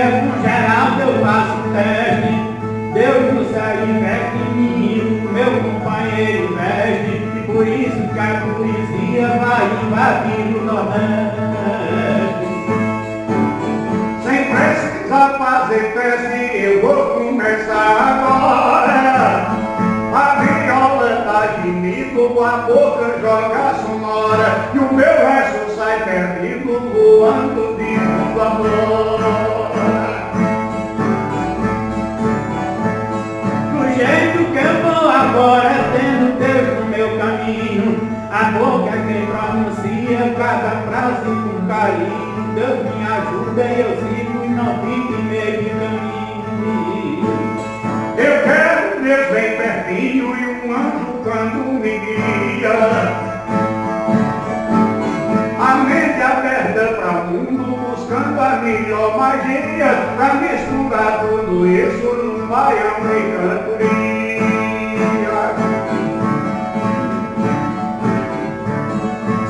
dia com Geraldo eu faço teste. Deus do céu investe em mim, o meu companheiro investe. E por isso que a polícia vai invadir o Nordeste. Sem precisar fazer teste, eu vou começar agora. A viola tá gemindo, a boca joga sonora, e o meu verso sai perdido, voando de mundo amor. Do jeito que eu vou agora, tendo Deus no meu caminho, a boca é quem pronuncia cada frase com carinho. Deus me ajuda e eu sigo e não fico em meio de caminho. Eu quero Deus bem pertinho e um anjo quando me guia. A mente aberta para o mundo, buscando a melhor magia, pra misturar tudo isso num baião de cantoria.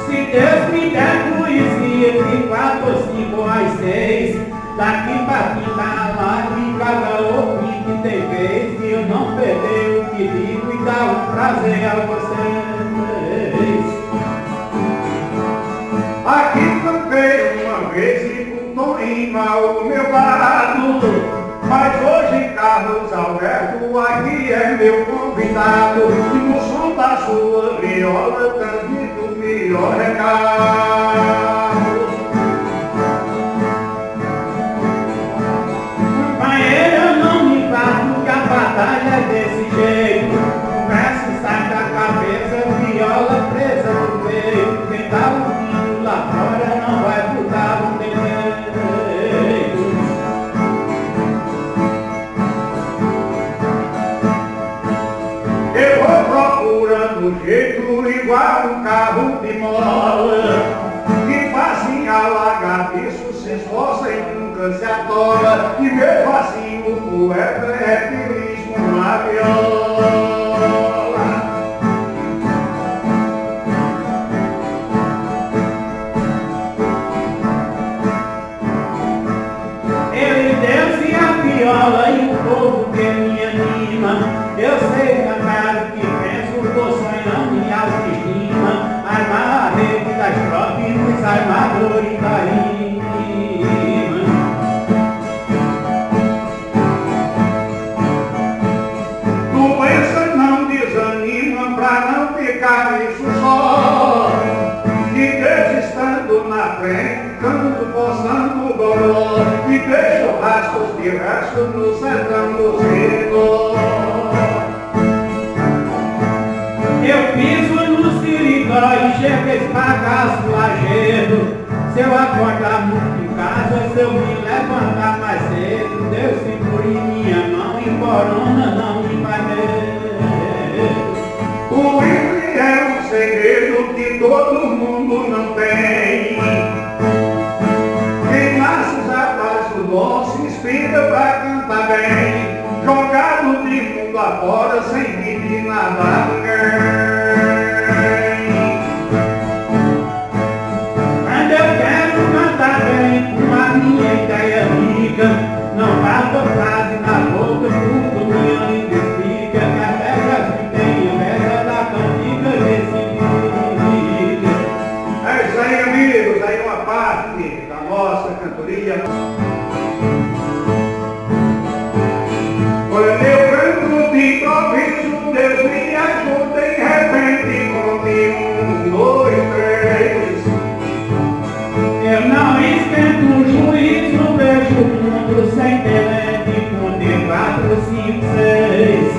Se Deus me der poesia de 4 ou 5 às 6, daqui pra quinta a live, cada ouvinte tem vez, e eu não perder o que digo e dar um prazer a vocês. Aqui cantei uma vez e com Toninho ao meu lado, mas hoje Carlos Alberto aqui é meu convidado, e no som da sua viola transmito o melhor recado. Companheiro, eu não me bato que a batalha é desse jeito. O verso sai da cabeça, viola presa no peito. Quem tá ouvindo lá fora não vai mudar o defeito. Eu vou procurando jeito igual um carro de mola, que fazem alagar isso, se esforça e nunca se atola, e mesmo assim o poeta é feliz com a viola. Ele, Deus e a viola e o povo que me anima. Eu sei cantar o que penso, tô sonhando em autoestima. Armar a rede das tropas dos armadores da rima. Doença não desanima pra não ficar isso só, e Deus estando na frente, canto, postando o goró, e deixo rastros de resto no sertão do Siricó. Eu piso no Siricó e chego a esbagaço lajedo. Se eu acordar muito em casa, se eu me levantar mais cedo, Deus segura em minha mão e corona não me vai ver. O índio é um segredo que todo mundo não tem. Quem nasce já faz o dom, se inspira pra cantar bem, jogado de mundo afora sem pedir nada a ninguém. Mas eu quero cantar bem com a minha ideia rica. Não falta frase na boca, tudo me identifica. Que até já tem inveja da cantiga desse dia. É isso aí, amigos, aí uma parte da nossa cantoria. Quando eu canto de improviso, Deus me ajuda em repente comigo, 1, 2, 3. Eu não esquento o juízo, vejo o mundo sem telete, contei 4, 5, 6.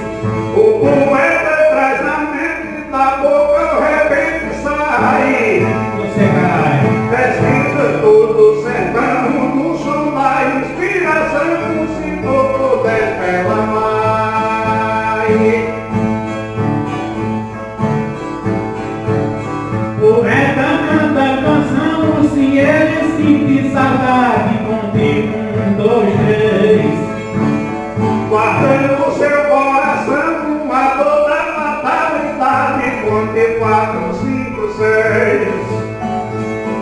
O poeta traz na mente, da boca o repente sai. Você cai. Pesquisa todo sertão, no som da inspiração, se for puder ela mais. Poeta canta canção, se ele sente saudade, contei 1, 2, 3. Guardando o seu coração, a dor da fatalidade, contei 4, 5, 6.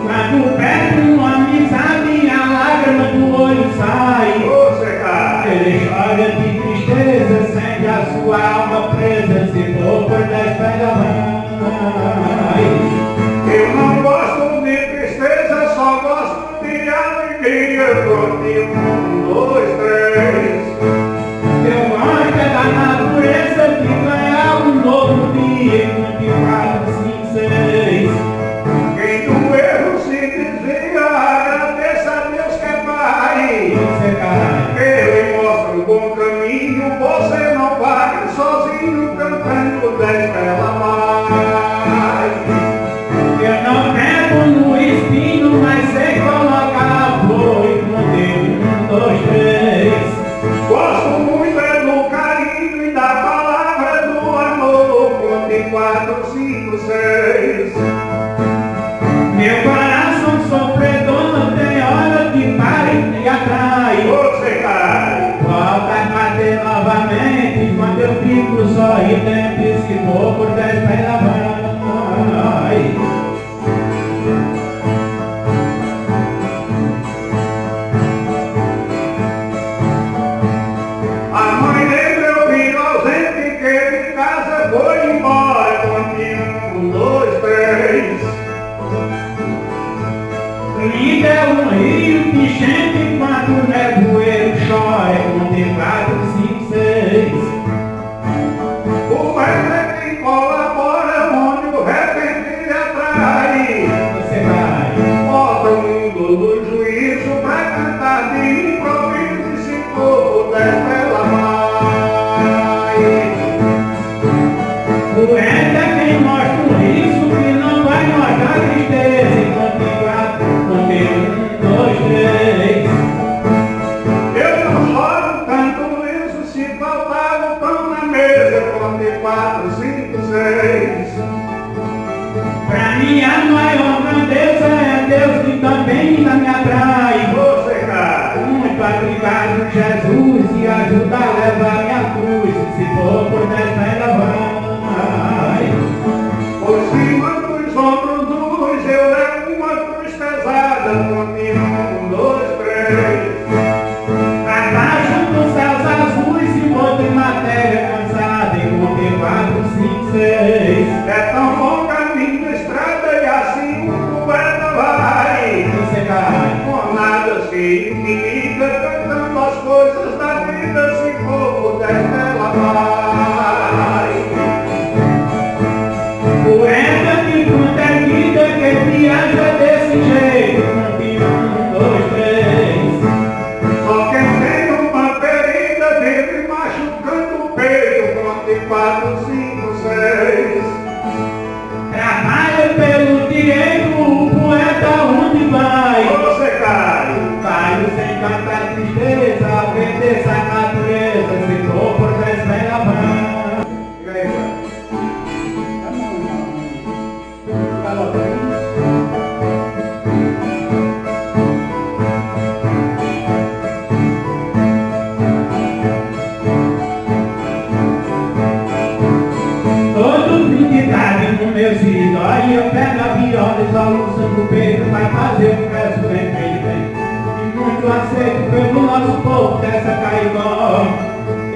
Quando perde uma amizade, a lágrima do olho sai. rio que enchente enquanto o nevoeiro chora, contemplado 5, 6. O é quem colabora onde o repente lhe atrai. Você vai. Bota o mundo no juízo pra cantar de improviso e se for puder ela mais. Poeta é quem mostra o riso que não vai mostrar tristeza e contemplado com 1, 2, 3. Eu não choro tanto isso se faltar o pão na mesa. Conte 4, 5, 6. Pra mim a maior grandeza é Deus que também ainda me atrai. Você cai. Muito obrigado, Jesus, e ajuda a levar minha cruz. Se for por 10 ela vai. Por cima dos ombros dos eu levo uma cruz pesada. Conte 1, 2, 3. Abaixo dos céus azuis e vou de matéria cansada. E conte 4, 5, 6. É tão bom caminho da estrada e assim o poeta vai. Você cai. Jornada se infinita, cantando as coisas da vida, se for puder ela vai. Poeta que conta a vida, que viaja desse jeito. Conte 1, 2, 3. Só quem tem uma ferida vive machucando o peito, conte 4, 5, 6. Trabalha pelo direito, o poeta onde vai? Você cai. Caio sem cantar tristeza, obedeça a natureza, se for por 10 ela vai. E aí, vai. Todo fim de tarde no meu escritório, eu pego a viola e soluço no peito, vai fazer um verso bem feito bem. E muito aceito pelo nosso povo dessa Caicó.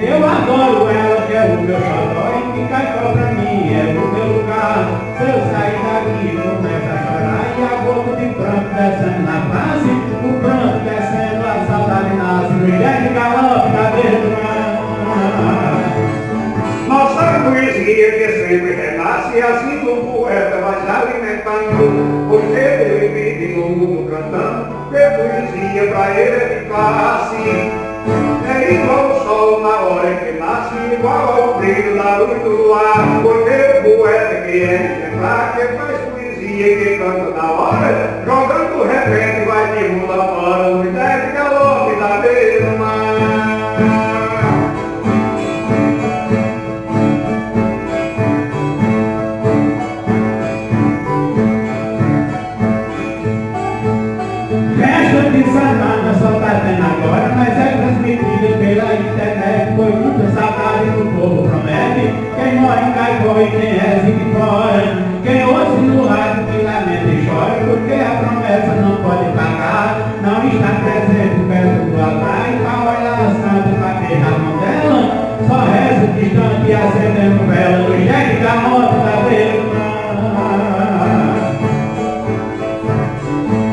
Eu adoro ela, que é o meu xodó, e que Caicó pra mim é o meu lugar. Se eu sair daqui, começo a chorar, e a gota de pranto descendo na face, o pranto descendo, a saudade nasce, no inverno de galope da beira do mar. Nossa poesia que sempre renasce, e assim o poeta vai se alimentando, porque ele vive no mundo cantando, que poesia pra ele é de classe. É igual o sol na hora em que nasce, igual ao brilho da luz do luar, porque o poeta que é exemplar, que faz poesia, que canta na hora, jogando repente vai de mundo afora, o ideia de galope da beira do mar. Festa de Santana só tá tendo agora, mas é transmitida pela internet. Foi muita saudade que o povo promete. Quem mora em Caicó e quem reside fora, quem ouve no rádio que lamenta e chora, porque a promessa não pode pagar, não está presente perto do altar. E pra olhar a santa pra beijar a mão dela, só reza distante e acendendo vela do jegue da moto da beira do mar.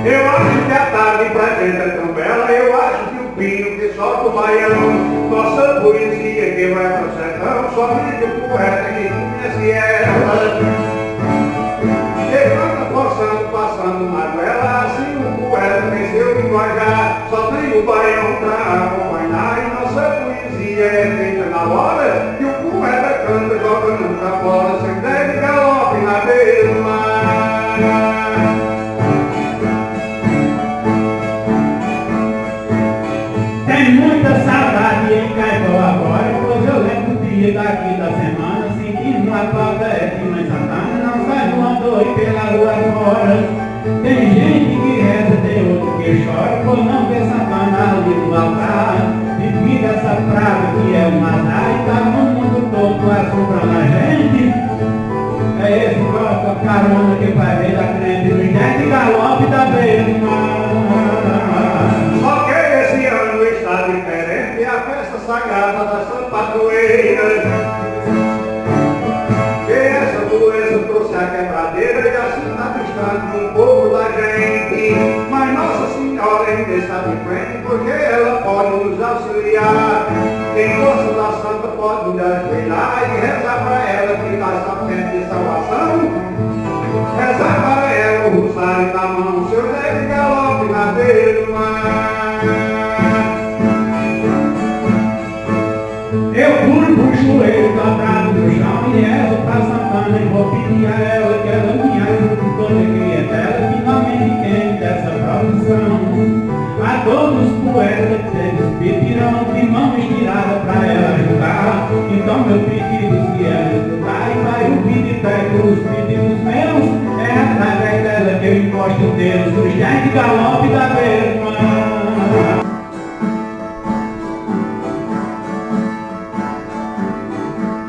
Eu acho que a tarde pra gente é tão bela, eu acho que o pino que solta o baião, nossa poesia que vai pro sertão, somente o poeta que conhece ela. Que canta forçando, passando na goela, assim o poeta venceu linguajar, só tem o baião pra acompanhar, e nossa poesia é feita na hora, e o poeta canta jogando pra fora, sem ideia de galope na beira do mar. Tem muita saudade em Caicó agora, pois eu lembro o dia daqui da semana, sentindo uma falta de Mãe Santana, não sai voando e pela rua fora. Tem gente que reza, tem outro que chora, por não ver Santana ali no altar. Devido a essa praga que é um azar, e tá no mundo todo assombrando a gente. É esse carona que vai ver da crente no jet e galope da beira do mar. Só que esse ano está diferente, a festa sagrada das padroeiras. Que essa doença trouxe a quebradeira e assim está distante um pouco da gente. Mas Nossa Senhora vale na mão, seu leve galope na beira do mar. Eu fui pro chuveiro dobrado no chão e ela pra Santana e vou pedir a ela que ela me ajude com alegria dela, finalmente quem dessa produção. A todos os poetas que eles pedirão de mão estirada pra ela ajudar. Então meu pedido se ela escutar e vai o pedir perto os pedidos meus, é através dela que eu encosto Deus, os jazz de galope da beira do mar.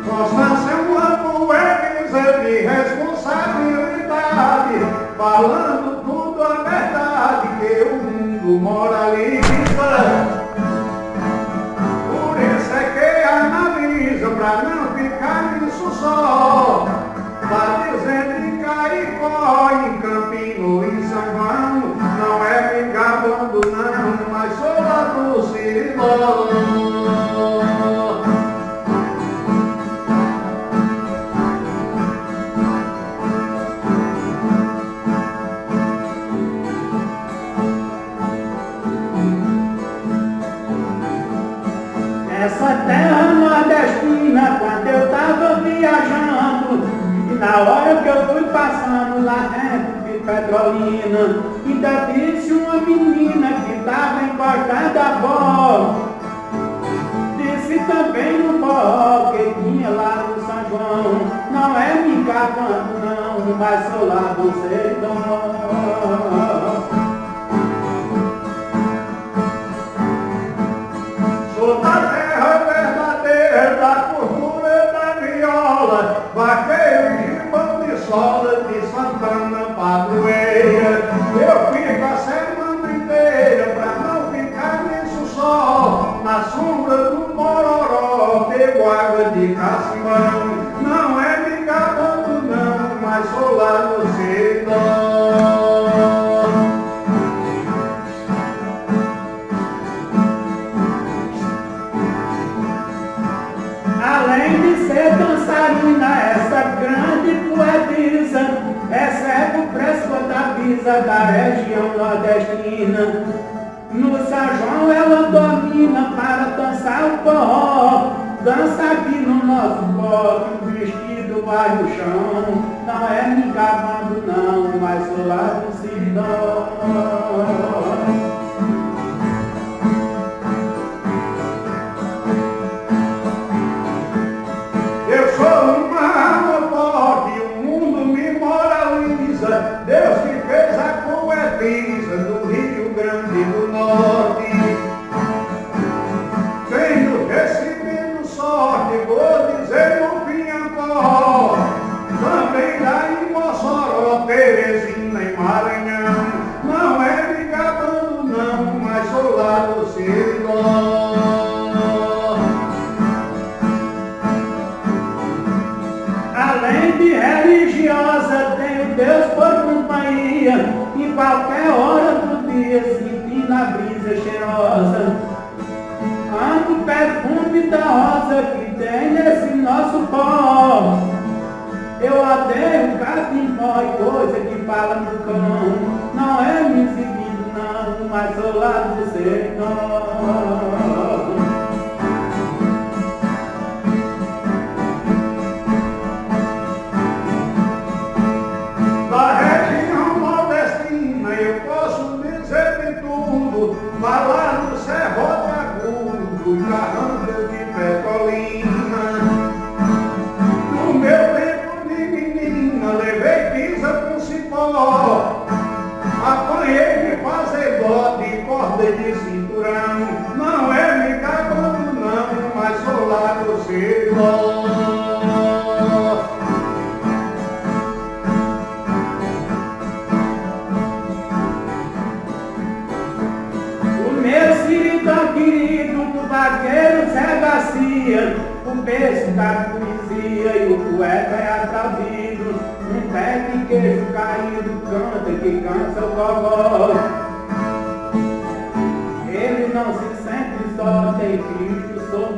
Constância é uma poetisa de responsabilidade, falando tudo a verdade que o mundo moraliza. Por isso é que analisa pra não ficar nisso só. Tá dizendo em Caicó, em Campino, em São João, não é me gabando não, mas sou lá do Ciriló. Essa terra nordestina, quando eu tava viajando, e na hora que eu fui passando lá dentro de Petrolina, ainda disse uma menina que tava encostada a avó, disse também no forró que tinha lá no São João, não é me gabando não, mas sou lá do sertão. Sou da terra verdadeira, da cultura e da viola, vaqueiro e gibão de sola, de Santana padroeira. Eu fico a semana inteira pra não ficar nisso só, na sombra do Mororó, bebo água de Cacimão. Não é me gabando não, mas sou lá no sertão. Além de ser dançarina, essa grande poetisa recebe o preço da visa da região nordestina. No São João ela domina para dançar o forró, dança aqui no nosso bloco, o vestido vai no chão, não é me gabando não, mas sou lá do sertão. Eu sou uma alma forte, o mundo me moraliza. Deus que fez a poetisa do Rio Grande do Norte. Venho recebendo sorte, vou dizer no Pinhacó, também lá em Mossoró, Teresina e Maranhão. Não é me gabando não, mas sou lá do sertão. Além de religiosa, tenho Deus por companhia, em qualquer hora do dia, sentindo a brisa cheirosa. Amo o perfume da rosa que tem nesse nosso pó. Eu odeio catimbó e coisa que fala no cão. Não é me exibindo não, mas sou lá do sertão. Da região nordestina eu posso dizer de tudo, falar no serrote agudo, carranca de Petrolina. No meu tempo de menina levei pisa com cipó, apanhei de fazer dó de corda de cinturão. Não é me gabando não, mas sou lá do sertão. Meu Ciritão querido, do vaqueiro Zé Garcia, o berço da poesia e o poeta é atravido, um pé de queijo caído canta que cansa o gogó. Ele não se sente só, tem Cristo sob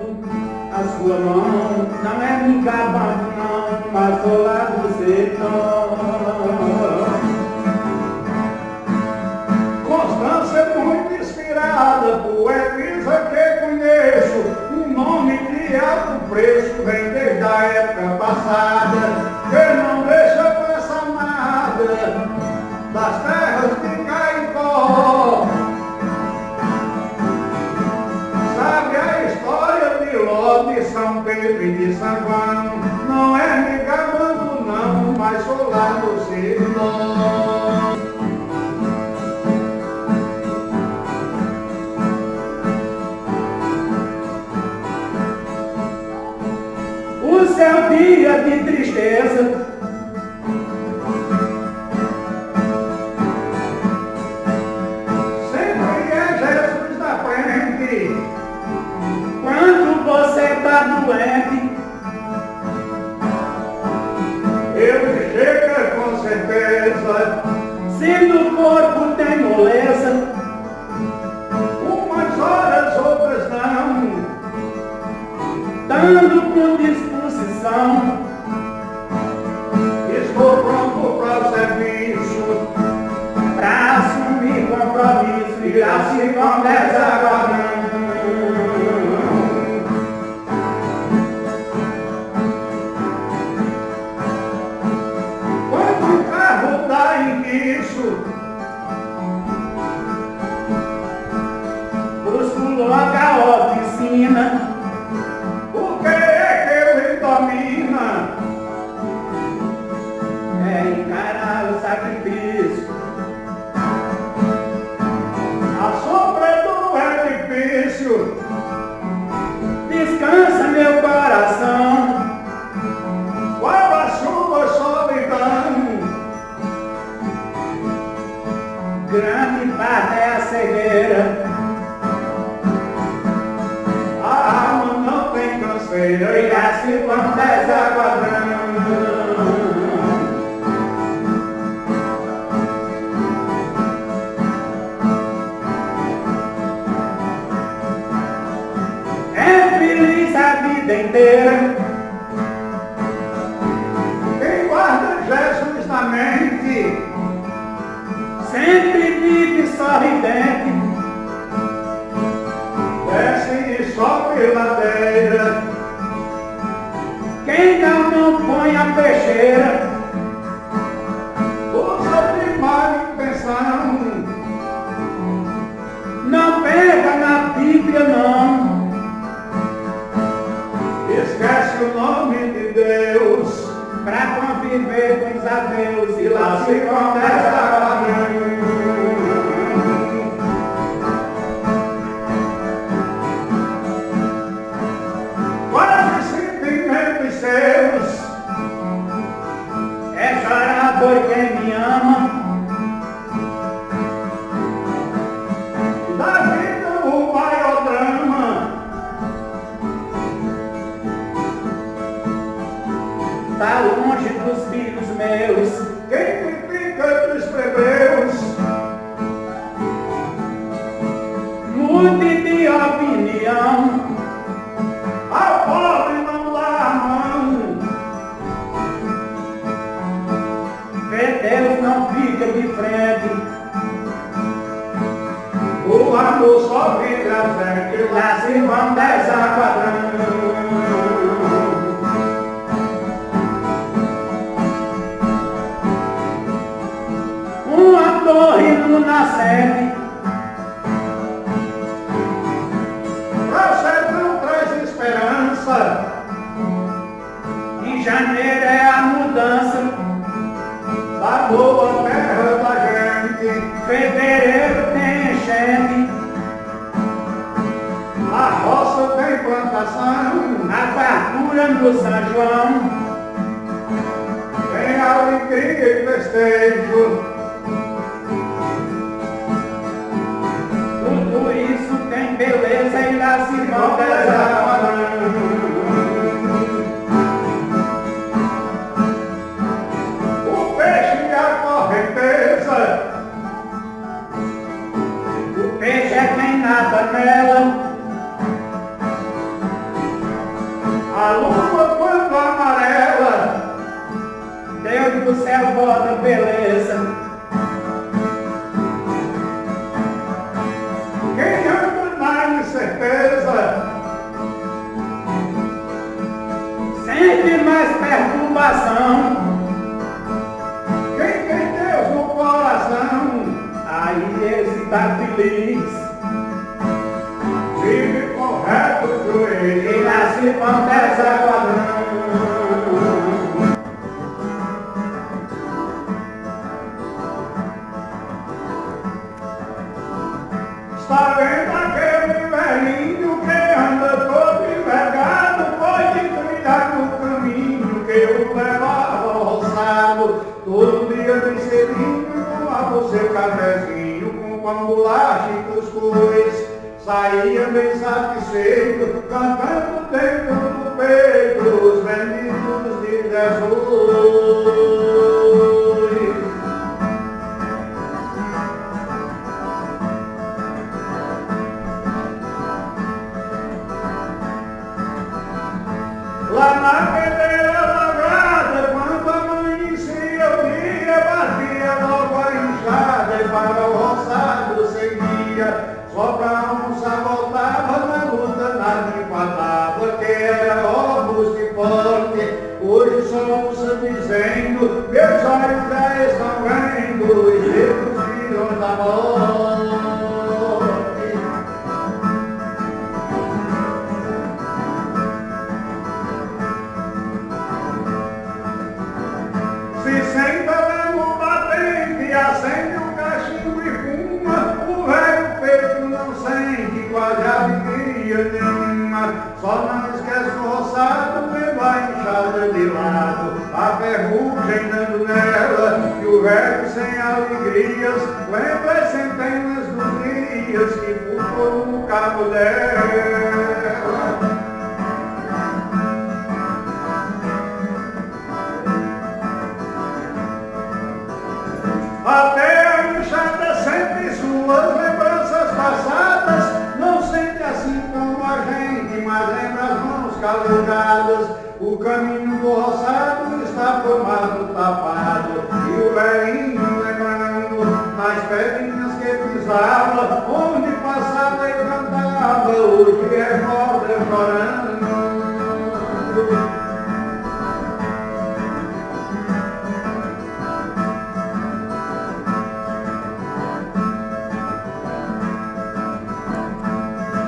a sua mão, não é me gabando não, mas sou lá do sertão. passada, que não deixa passar nada das terras de Caicó. Sabe a história de Ló, de São Pedro e de São João? Não é me gabando não, mas sou lá do sertão. O seu dia de tristeza sempre é Jesus na frente. quando você está doente. Ele chega com certeza. Se no corpo tem moleza, Umas horas, outras não. dando com disposição, Estou pronto para o serviço. pra assumir compromisso e já se começa agora. Quando o carro dá em isso, Busco logo a oficina, o que é que ele domina? é encarar o sacrifício. A sombra do edifício. Descansa meu coração, Qual a sua solidão? grande parte é a cegueira. A alma não tem canseira E assim vamos desaguadando. É feliz a vida inteira, quem guarda Jesus na mente. sempre vive sorridente. Desce e sobe ladeira. Quem não põe a peixeira, Usa de má intenção. não pega na Bíblia não. Esquece o nome de Deus. Pra conviver com os ateus e lá se começa começa. Quase sentimentos seus. É chorar por quem me ama, Da vida o maior drama. tá longe dos filhos meus. Quem critica dos plebeus. Mude de opinião, Ao pobre não dá a mão. vê Deus não fica de frente. O amor só vira a frente. Lá se vão desaquadrando. Uma torre no nascente, Pra você não traz esperança. em janeiro é a mudança, Da boa terra da gente. fevereiro tem enchente, A roça tem plantação. a fartura no São João, Tem alegria e festejo. tudo isso tem beleza e lá se vão desaquadrando. O peixe e a correnteza. O peixe é quem nada nela, A lua quando amarela. Deus do céu bota beleza. Quem anda na incerteza. Sempre mais perto tá feliz. Vive correto o joelho E nasce com dessa quadrão. Está vendo aquele velhinho que anda todo envergado? Pode trilhar no caminho que eu levava roçado. Todo dia bem cedinho, tomava o seu cafezinho com pão, bolacha e cuscuz. Saía bem satisfeito, cantando dentro do peito os benditos de Jesus. Lá na pedreira lavrada, quando amanhecia o dia, batia logo a enxada e para o roçado seguia. Só pra onça voltava na luta, nada empatava, que era robusto e forte. Hoje só onça dizendo, meus olhos já estão vendo os livros filhos da morte. Se senta lá no batente, acende o cachimbo e fuma, o velho peito não sente quase alegria nenhuma. Só não esquece o roçado, leva a enxada de lado, a ferrugem dando nela, e o velho sem alegrias lembra as centenas dos dias que furtou no cabo dela. Até a enxada sempre suas lembranças passadas, não sente assim como a gente, mas lembra as mãos calejadas. O caminho do roçado está formado, tapado, e o velhinho lembrando nas pedrinhas que pisava, onde passava e cantava, hoje é pobre chorando.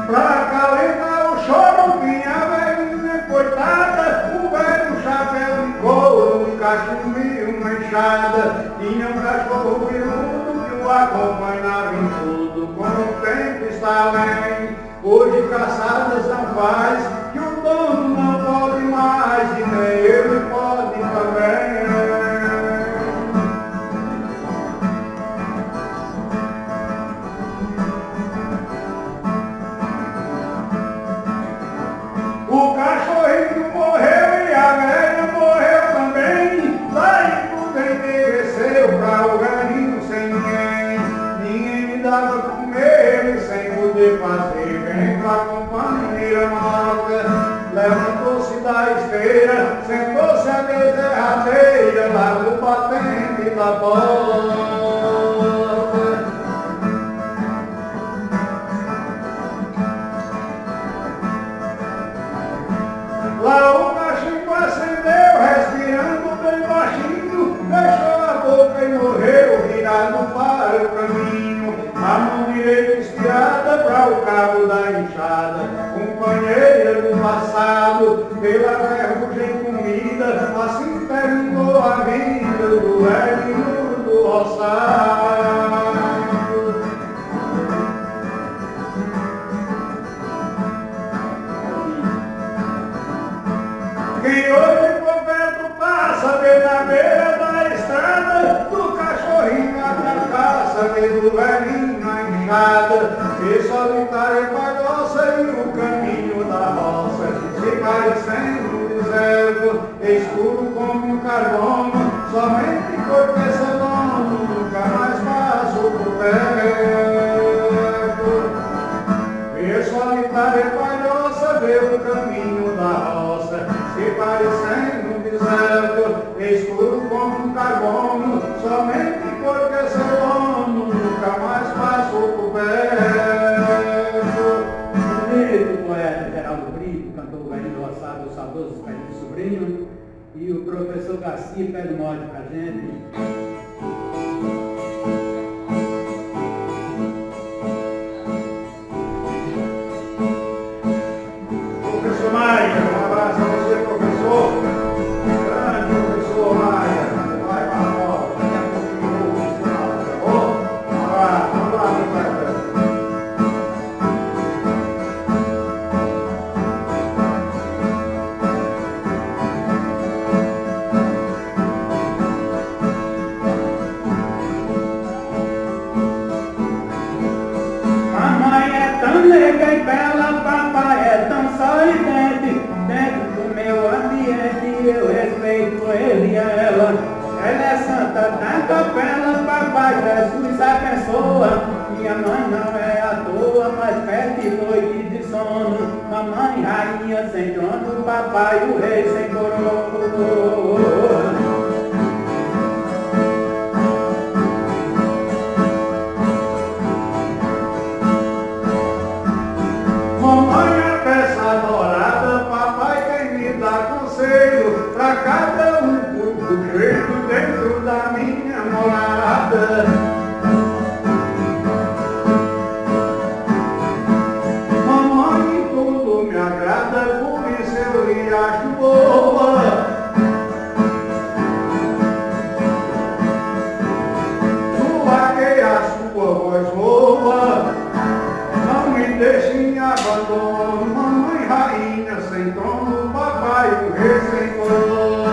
Pra acalentar o choro, vinha a velhinha coitada, o velho chapéu de couro, um cachimbo e uma enxada. Tinha um cachorro miúdo que o acompanhava em tudo, como o tempo está além. Hoje caçadas não faz, que o dono não pode mais, e nem ele pode também. O cachorrinho morreu e a velha morreu também. Daí tudo envelheceu pra o velhinho sem ninguém. Ninguém me dava comer e sem poder fazer bem pra companheira morta. Levantou-se da esteira, sentou-se a bezerradeira lá no batente da porta. Lá o cachimbo acendeu, respirando bem baixinho, fechou a boca e morreu, virado para o caminho. A mão direita estirada para o cabo da enxada, companheira do passado, pela ferrugem comida, assim terminou a vida do velho do roçado. Quem hoje por perto passa, vê na beira da estrada, do cachorrinho a carcaça, vê do velhinho a enxada, vê solitária palhoça e o caminho da roça, se parecendo deserto, escuro como um carbono, somente cor que esse dono, nunca mais passo por perto. Vê solitária palhoça, vê o caminho da roça, se parecendo um deserto, escuro como um carbono, somente porque é seu dono, nunca mais passou por perto. O poeta Geraldo Brito cantou o velho do roçado, o saudoso Pedro Sobrinho, e o professor Garcia pede mote pra gente. Santa da capela, papai Jesus abençoa. Minha mãe não é à toa, mas pede noite de sono. Mamãe, rainha sem trono, papai, o rei sem coroa. Mamãe é peça adorada, papai quem me dá conselho, pra cada um por jeito dentro da minha morada. Mamãe tudo me agrada, por isso eu lhe acho boa. Tua que a sua voz boa, não me deixe em abandono, mamãe rainha sem trono, papai o rei sem coroa.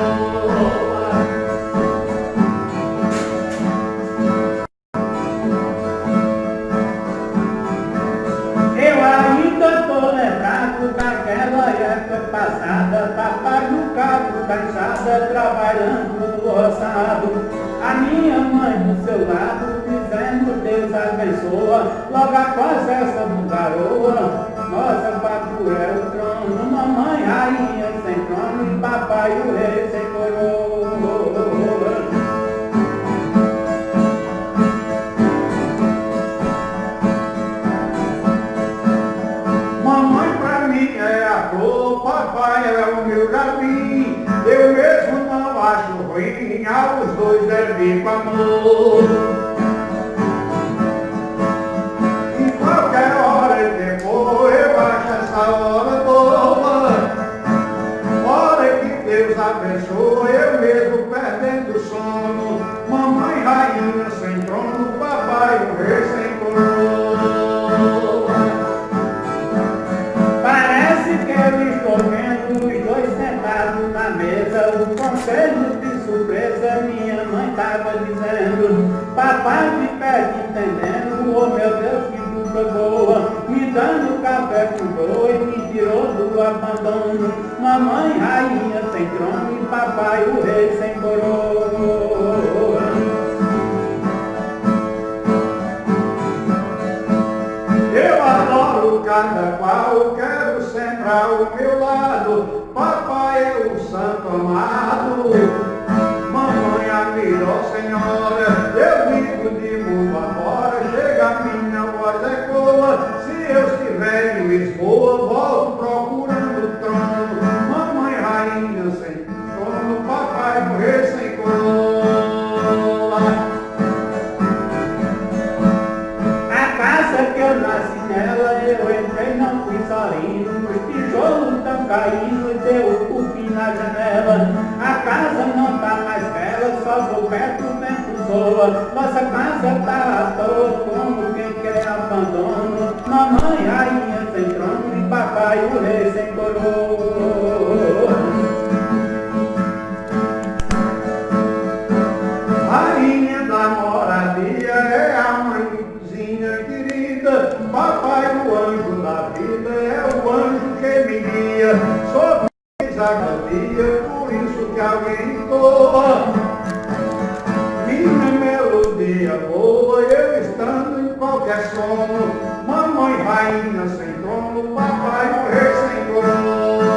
Eu ainda tô lembrado daquela época passada, papai no cabo da enxada, trabalhando no roçado. A minha mãe do seu lado, dizendo Deus abençoa. Logo após essa bugaroa, nossa patrulha é o trono. Mamãe rainha sem trono e papai o rei sem coroa. Mamãe pra mim é a flor, papai é o meu jardim. Eu mesmo não acho ruim, aos dois devem com amor. Em qualquer hora e tempo, eu acho essa hora boa. Hora que Deus abençoe, eu mesmo perdendo o sono. Mamãe rainha sem trono, papai o rei sem coroa. Parece que eu estou vendo os dois sentados na mesa. O conselho de surpresa minha mãe estava dizendo. Papai de pé entendendo, oh meu Deus que dupla boa. Me dando café com dor e me tirou do abandono. Mamãe rainha sem trono e papai o rei sem coroa. Eu adoro cada qual, quero sempre ao meu lado. Papai é o santo amado, mamãe a melhor senhora. Eu vivo de mundo afora, chega a minha voz ecoa. Se eu estiver em Lisboa, volto procurando o trono. Mamãe rainha sem trono, papai o rei sem coroa. A casa que eu nasci nela, eu entrei, não fui sozinho. Os tijolos tão caindo, deu o cupim na janela. A casa não tá mais bela, só vou perto, o vento soa. Nossa casa tá à toa, como quem quer abandono. Mamãe rainha sem trono e papai o rei sem coroa. Rainha da moradia é a mãezinha querida, papai o anjo da vida é o anjo que me guia. Sou feliz a cada dia, por isso que alguém toa. Minha melodia boa, eu estando em qualquer sono. Mamãe rainha sem trono, papai o rei sem coroa.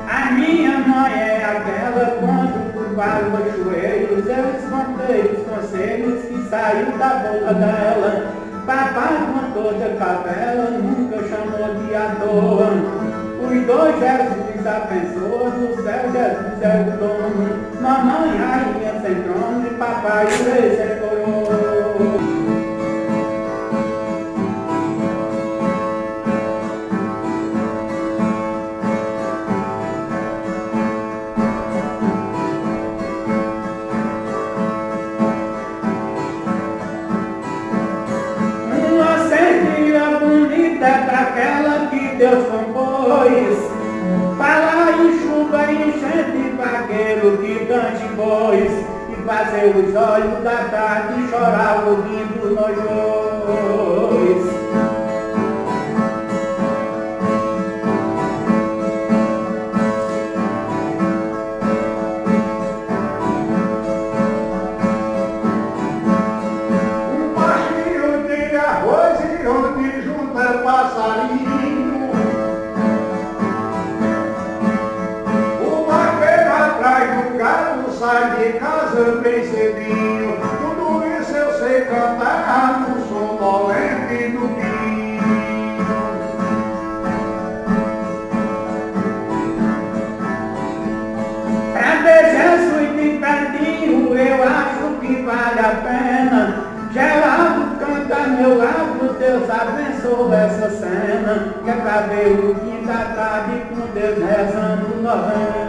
A minha mãe é aquela quando por vários joelhos eu escondei os conselhos que saiu da boca dela. Papai com toda capela nunca chamou de à toa. Os dois Jesus abençoa, no céu Jesus é o dono. Mamãe rainha sem trono e papai o rei sem coroa. Daquela que Deus compôs, para em chuva, enchente, vaqueiro que cante bois, e fazer os olhos da tarde chorar ouvindo nós dois. sai de casa bem cedinho. Tudo isso eu sei cantar no som dolente do pinho. Pra ver Jesus de pertinho, eu acho que vale a pena. Geraldo canta meu lado, Deus abençoe essa cena. Que é pra ver o fim da tarde com Deus rezando novena.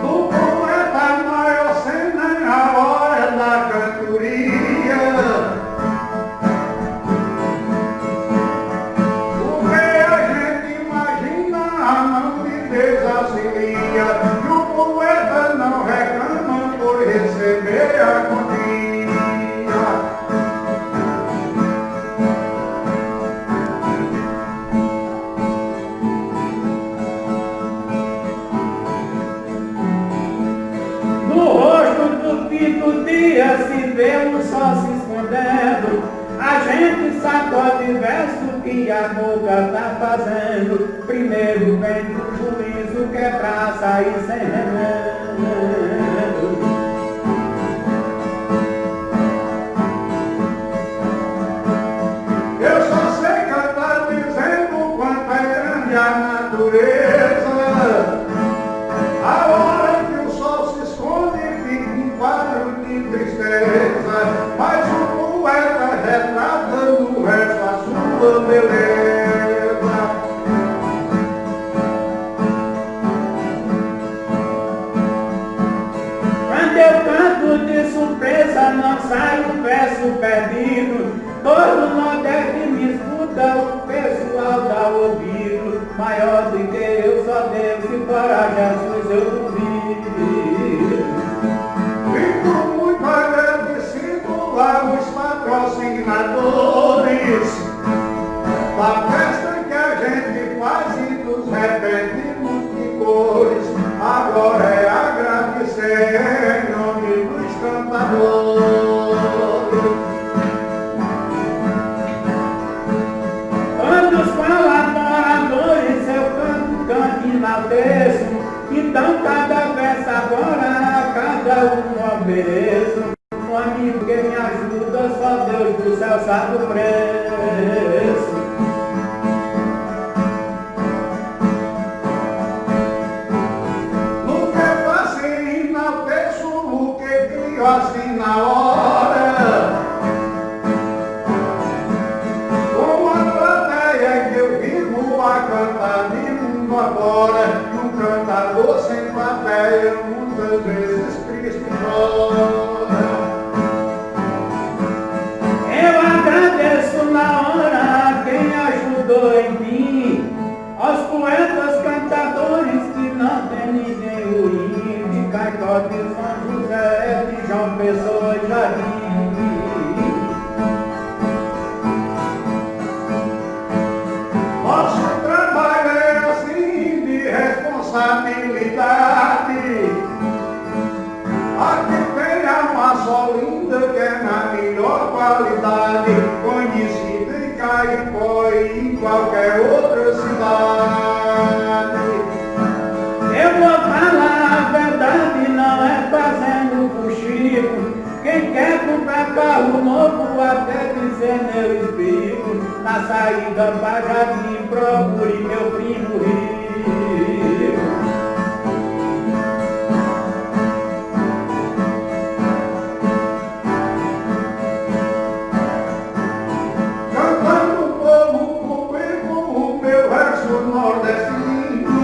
O poeta maior cena é a hora da cantoria. E o poeta não reclama por receber a quantia. No rosto do fim do dia se vê o sol se escondendo. A gente sacode verso que a boca tá fazendo. Primeiro vem do juízo que é pra sair sem remédio. Eu só sei cantar dizendo quanto é grande a natureza. A hora que o sol se esconde fica um quadro de tristeza. Mas o poeta retrata no resto a sua beleza. Quando eu canto de surpresa não sai o verso perdido. Todo o Nordeste me escuta, o pessoal dá ouvido. Maior do que eu, só Deus, se para Jesus eu duvido. Fico muito agradecido aos patrocinadores da festa que a gente faz e nos repetimos de cores. Agora é agradecer em nome dos cantadores. Quando os colaboradores eu canto e enalteço, então cada verso agora a cada um obedeço. Um amigo que me ajuda, só Deus do céu sabe o preço. No que passei na pessoa, o que criou assim na hora. Com a plateia que eu vivo a cantar de mundo agora. E um cantador sem plateia muitas vezes triste chora. Eu agradeço na hora a quem ajudou em mim, aos poetas cantadores que não tem ninguém ruim, de Caicó, de São José, de João Pessoa e Jardim. Nosso trabalho é assim de responsabilidade. Aqui tem a maçã linda que é na melhor qualidade, conhecida em Caicó e em qualquer outra cidade. Eu vou falar a verdade, não é fazendo fuxico. Quem quer comprar carro novo, até dizer meu explico. Na saída pra Jardim, procure meu primo rico. Cantando o povo comigo, o meu verso nordestino.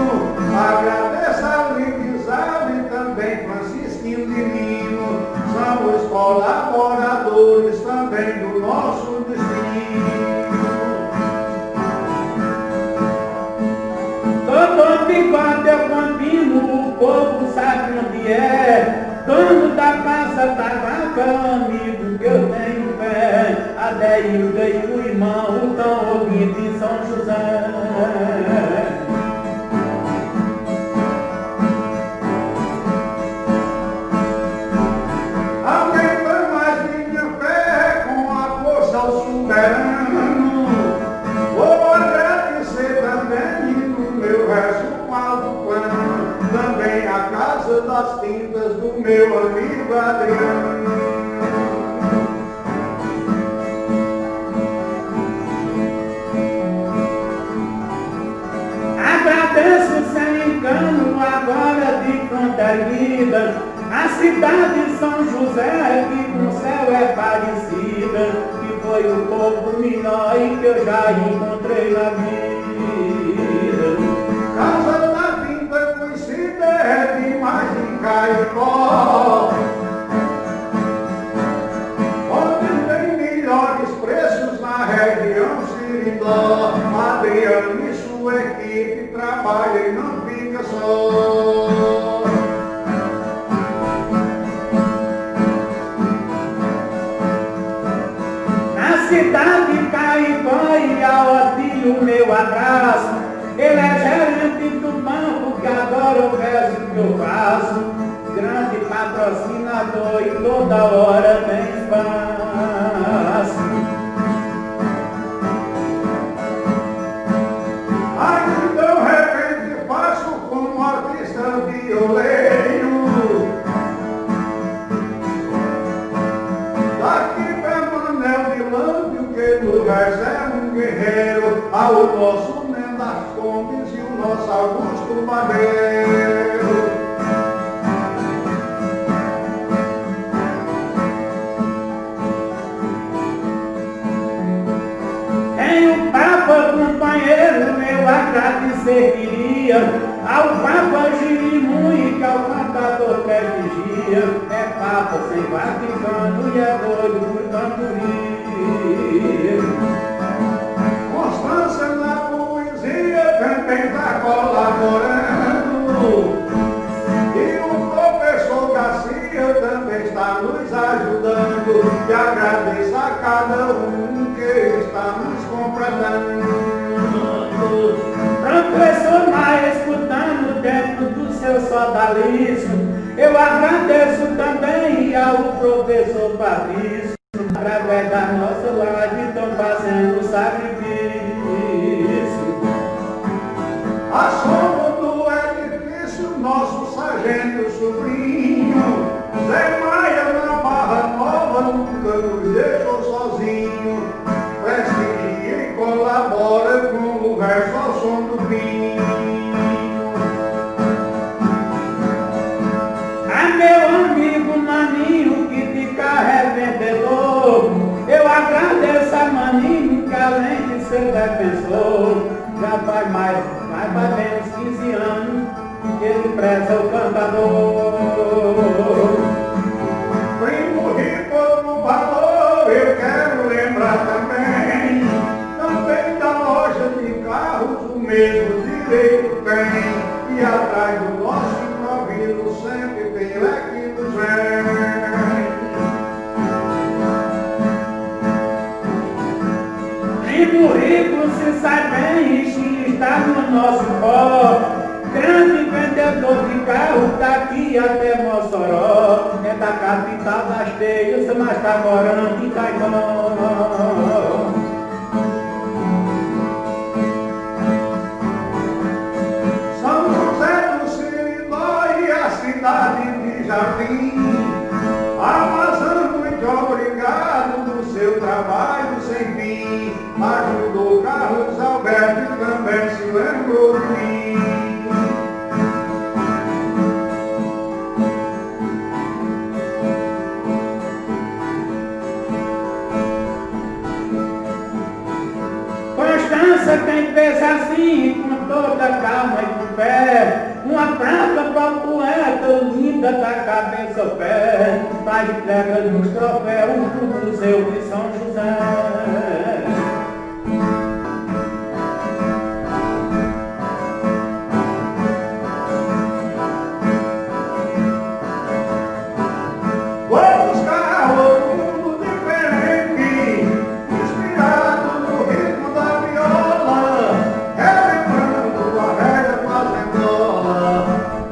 Agradeço a Livizado e também Francisquinho de Lino. São os colaboradores também do nosso destino. Todo bigode eu combino, o povo sabe onde é. Dono da casa da vaca, amigo que eu tenho fé. Adeilda e o irmão estão ouvindo em São José. Aumenta mais minha fé com a força ao luterano. Vou agradecer também no meu verso Paulo Plano, também a Casa das Tintas do meu amigo Adriano. Agradeço sem engano agora de Cantarguida, a cidade de São José que com o céu é parecida, que foi o povo melhor e que eu já encontrei na vida. Casa da Tinta conhecida é demais em Caicó, onde tem melhores preços na região Siridó. Adriano e sua equipe trabalha e não fica só. Na cidade de Caicó e ao Otílio meu abraço, ele é gerente do banco que adora o verso que eu faço, grande patrocinador e toda hora tem espaço. Ainda eu repente faço como artista violeiro, daqui Manel de Lâmbio, que no verso é um guerreiro, ao nosso Mendas Gomes e o nosso Augusto Barreiro. Tem o Papa companheiro, eu agradecer queria ao Papa Girimui, que é o cantador que é vigia, é Papa sem Vaticano e é doido por cantoria. Constância na poesia também está colaborando, e o professor Garcia também está nos ajudando, e agradeço a cada um que está nos completando. Professor mais escutando dentro do seu sodalismo, eu agradeço também ao professor Patrício, através da nossa live estão fazendo sacrifício. A sombra do edifício, nosso sargento sobrinho, Zé Maia na Barra Nova, nunca nos deixou sozinho, prestigia e colabora com o verso ao som do vinho. A meu amigo Maninho que de carro é vendedor, eu agradeço a Maninho que além de ser defensor, já faz menos 15 anos que ele preza o cantador. Primo rico no valor, eu quero lembrar também da loja de carros, o mesmo direito tem, e atrás do nosso improviso sempre tem leque do Zé. Primo rico se sai bem e se está no nosso pó, grande vendedor de carro daqui até Mossoró, é da capital das teias, mas está morando em Caicó. São José do Siridó e a cidade de Jardim, armazão muito obrigado do seu trabalho sem fim, ajudou Carlos Alberto e também se lembrou de mim. Constância quem fez assim, com toda calma e com fé, uma prata para o poeta, linda da cabeça ao pé, faz entrega nos troféus do Museu de São José. Vou buscar outro mundo diferente, inspirado no ritmo da viola, relembrando a velha fazendola,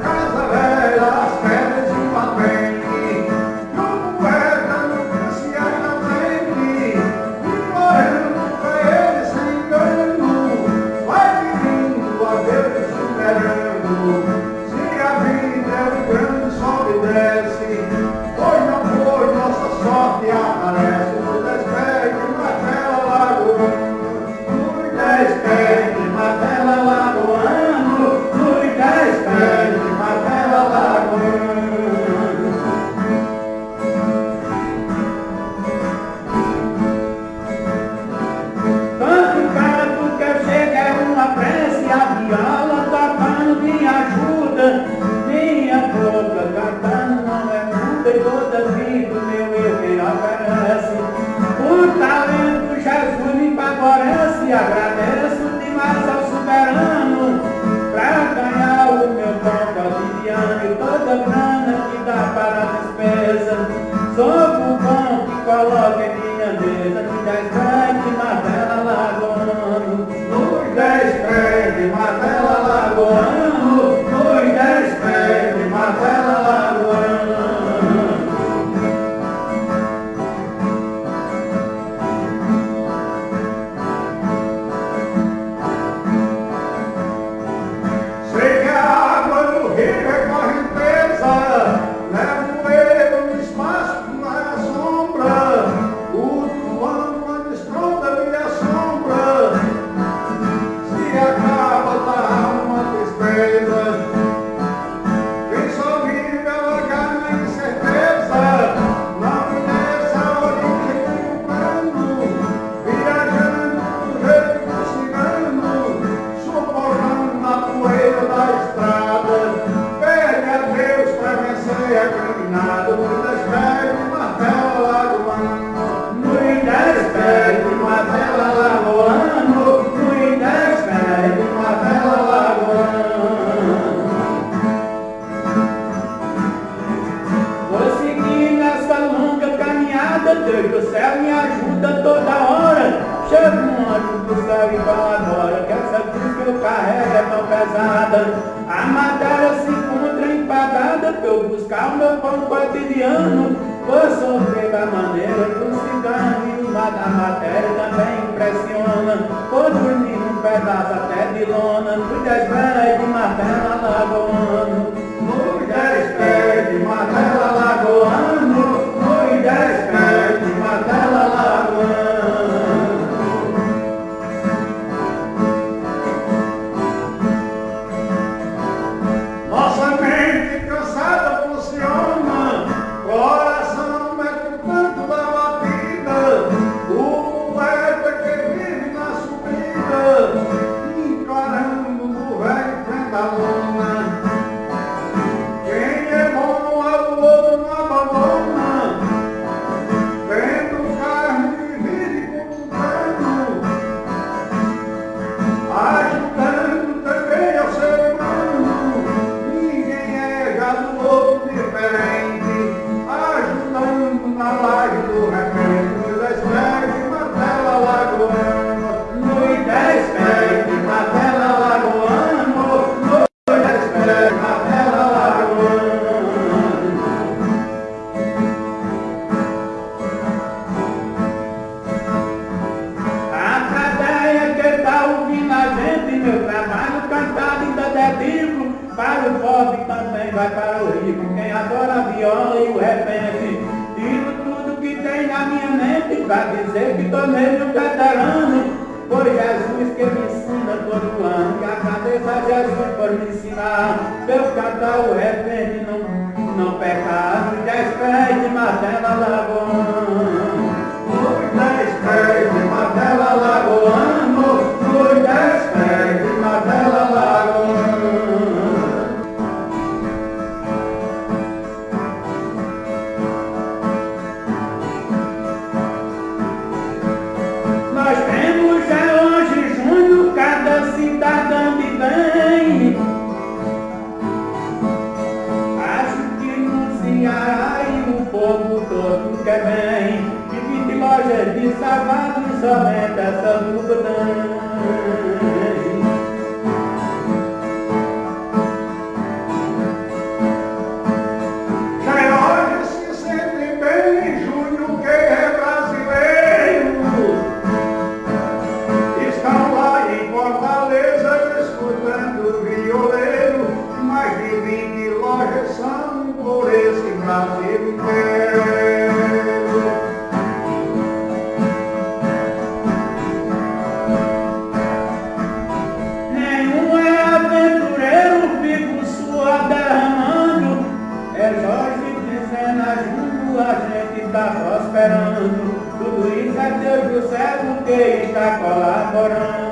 casa velha, as pedras e o patente, e o poeta no que se acha sempre, pão cotidiano, vou sofrer da maneira do cigano e o mar da matéria também impressiona. Vou dormir num pedaço até de lona, nos 10 pés de martelo alagoano. Nos 10 pés de martelo alagoano, nos 10 pés de martelo alagoano. Nossa mente cansada funciona, coração mete o canto da batida, o poeta que vive na subida, encarando o velho frente à lona. Quem é bom ao outro não abandona, tendo carne de vida e contando, ajudando também ao ser humano. Ninguém é gado outro diferente, ajudando na laje do repente, nos 10 pés de martelo alagoano. Nos 10 pés de martelo alagoano, nos 10 pés de martelo alagoano. A cadeia que tá ouvindo a gente, meu trabalho cantado ainda dedico, para o pobre também vai para o rico, quem adora a viola e o repente. Digo tudo que tem na minha mente, pra dizer que tornei meu veterano. Foi Jesus que me ensina todo ano, que agradeço a Jesus por me ensinar, pra eu cantar o repente e não pecar. Nos 10 pés de martelo alagoano, nos 10 pés de martelo alagoano, nos 10 pés de martelo alagoano. Nós temos já hoje junho, cada cidadão de bem. Acho que no Ceará e o povo todo quer bem. De 20 lojas de sapato e somente essa dúvida. Geórgia se sente bem, Júnior, que é brasileiro. Estão lá em Fortaleza escutando o violeiro. Mais de 20 lojas são por esse Brasil inteiro. Nenhum é aventureiro, fico suor derramando. É Jorge dizendo a Júnior, a gente tá prosperando. Tudo isso é Deus do céu que está colaborando.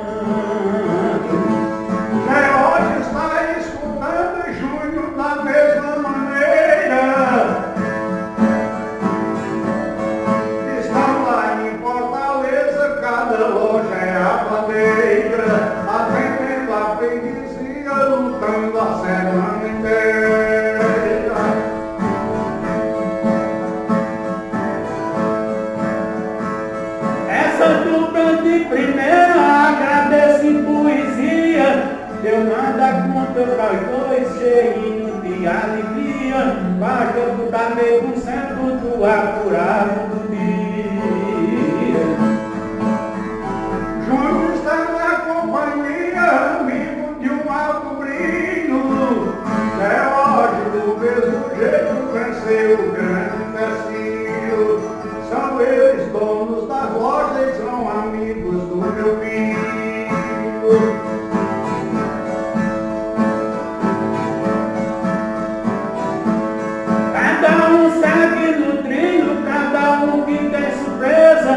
Geórgia está escutando Júnior da mesma maneira. Estão lá em Fortaleza, cada loja é a bandeira, atendendo a freguesia, lutando a semana inteira. Essa dupla de primeira agradece em poesia. Deu nada contra para os dois, cheinho de alegria. Basta botar meio por cento do apurado do dia. Júnior está na companhia, amigo de um alto brilho. Geórgia, do mesmo jeito, venceu o grande empecilho. São eles donos das lojas, são amigos do meu filho. Cada um segue no trilho, cada um que tem surpresa.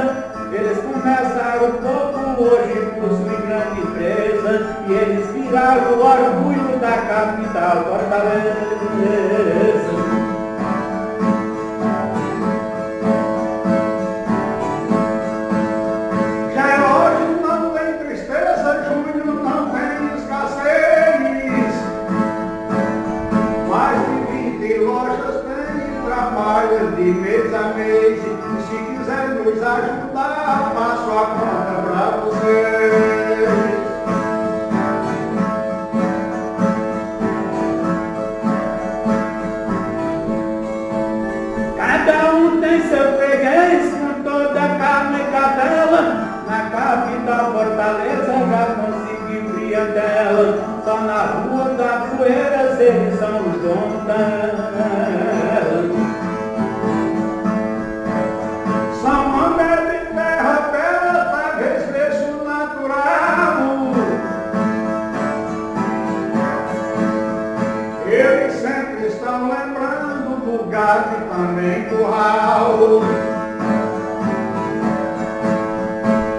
Eles começaram pouco, hoje possuem grande empresa. E eles viraram o orgulho da capital Fortaleza. Geórgia não tem tristeza, Júnior não tem escassez. Mais de 20 lojas têm, trabalham de mês a mês. E se quiser nos ajudar, passo a conta pra vocês. dela, só na rua da poeira eles são os donos dela. São homens de terra bela, pra despecho natural. Eles sempre estão lembrando do gado e também do curral.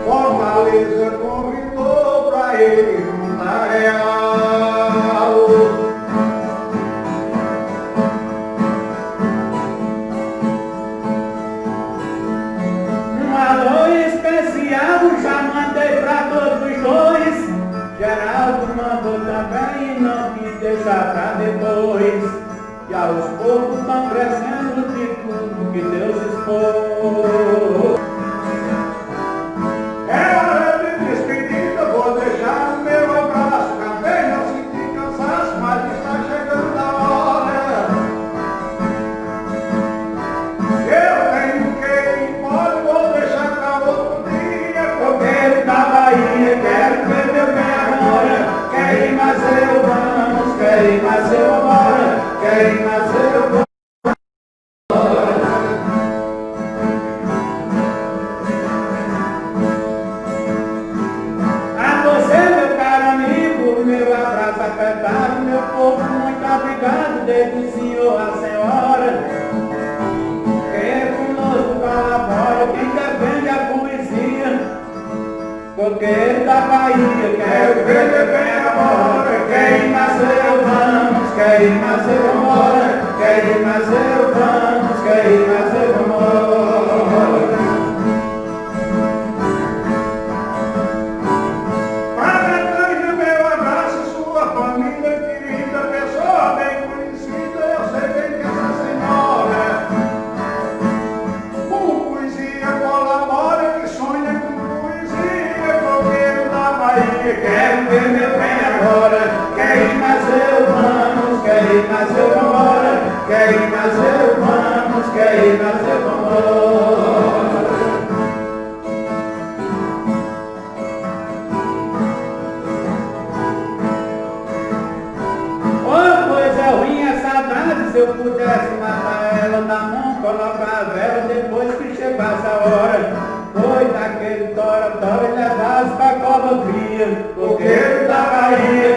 Fortaleza convidou pra ele juntar real. Um alô especial já mandei pra todos os dois. Geraldo mandou também e não quis deixar pra depois. E aos poucos estão crescendo de tudo que Deus expôs. É hora de despedida, vou deixar o meu abraço. Também não senti cansaço, mas está chegando a hora. Eu tenho que ir embora, vou deixar para outro dia. Coqueiro da Bahia, quero ver meu bem agora. Quer ir, mas eu vamos, quer ir, mas eu agora. Quer ir, mas eu vou. A você, meu caro amigo, meu abraço apertado, meu povo, muito obrigado, desde o senhor à senhora. Quem conosco colabora, quem defende a poesia. Coqueiro da Bahia, quero ver meu bem agora. Quer ir, mas eu vamos, quer ir, mas eu embora. Quer ir, mas eu vamos, quer ir, mas eu embora. Para meu abraço, sua família querida, pessoa bem conhecida, eu sei bem que essa senhora com poesia colabora, que sonha com poesia, coqueiro da Bahia. Quero ver meu bem agora. Quer ir, mas eu vamos, quer ir, mas eu embora. Quer ir, mas eu vamos, quer ir, mas eu embora. Oh, coisa ruim é saudade, se eu pudesse matar ela na mão, colocar a vela depois que chegasse a hora. Foi daquele tora e levasse pra cova fria. Coqueiro da Bahia,